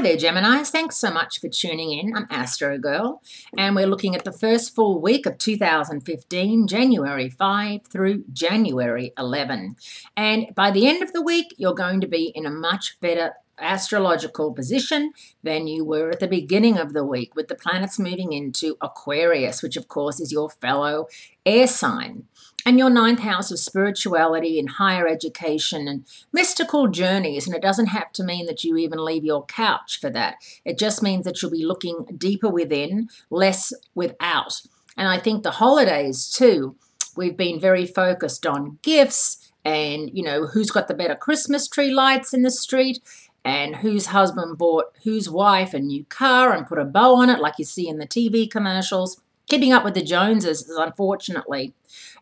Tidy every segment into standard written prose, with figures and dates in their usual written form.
there, Geminis. Thanks so much for tuning in. I'm Astrogirl, and we're looking at the first full week of 2015, January 5 through January 11. And by the end of the week, you're going to be in a much better astrological position than you were at the beginning of the week, with the planets moving into Aquarius, which of course is your fellow air sign, and your ninth house of spirituality and higher education and mystical journeys. And it doesn't have to mean that you even leave your couch for that. It just means that you'll be looking deeper within, less without. And I think the holidays too, we've been very focused on gifts and, you know, who's got the better Christmas tree lights in the street, and whose husband bought whose wife a new car and put a bow on it like you see in the TV commercials. Keeping up with the Joneses is unfortunately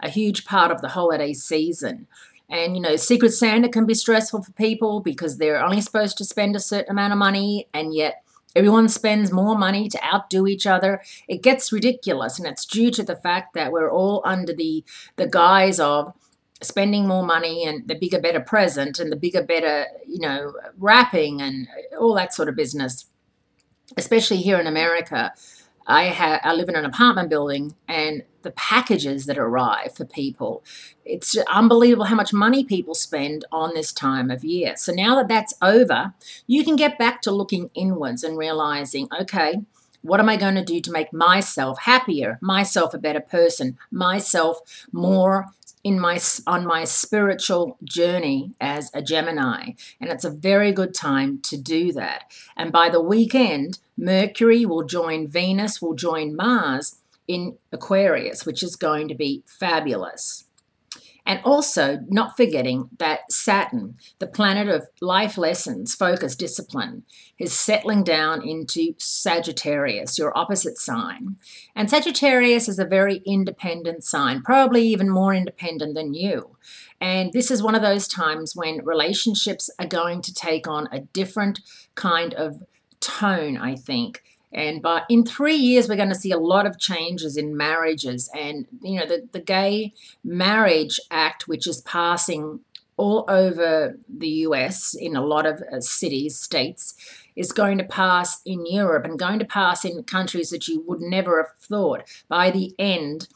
a huge part of the holiday season. And, you know, Secret Santa can be stressful for people because they're only supposed to spend a certain amount of money, and yet everyone spends more money to outdo each other. It gets ridiculous, and it's due to the fact that we're all under the guise of spending more money and the bigger, better present and the bigger, better, you know, wrapping and all that sort of business. Especially here in America, I live in an apartment building, and the packages that arrive for people, it's unbelievable how much money people spend on this time of year. So now that that's over, you can get back to looking inwards and realizing, okay, what am I going to do to make myself happier, myself a better person, myself more on my spiritual journey as a Gemini? And it's a very good time to do that. And by the weekend, Mercury will join Venus, will join Mars in Aquarius, which is going to be fabulous. And also, not forgetting that Saturn, the planet of life lessons, focus, discipline, is settling down into Sagittarius, your opposite sign. And Sagittarius is a very independent sign, probably even more independent than you. And this is one of those times when relationships are going to take on a different kind of tone, I think. And in 3 years, we're going to see a lot of changes in marriages. And, you know, the Gay Marriage Act, which is passing all over the US in a lot of cities, states, is going to pass in Europe and going to pass in countries that you would never have thought by the end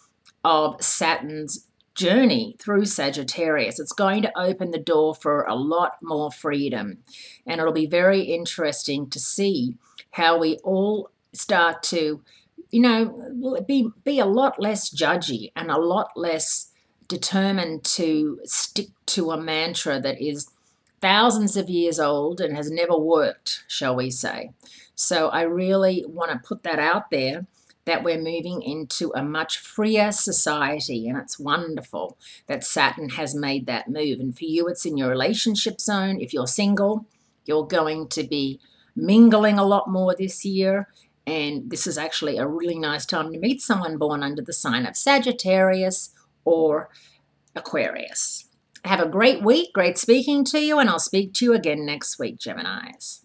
of Saturn's journey through Sagittarius. It's going to open the door for a lot more freedom. And it'll be very interesting to see how we all start to, you know, be a lot less judgy and a lot less determined to stick to a mantra that is thousands of years old and has never worked, shall we say. So I really want to put that out there, that we're moving into a much freer society, and it's wonderful that Saturn has made that move. And for you, it's in your relationship zone. If you're single, you're going to be mingling a lot more this year, and this is actually a really nice time to meet someone born under the sign of Sagittarius or Aquarius. Have a great week, great speaking to you, and I'll speak to you again next week, Geminis.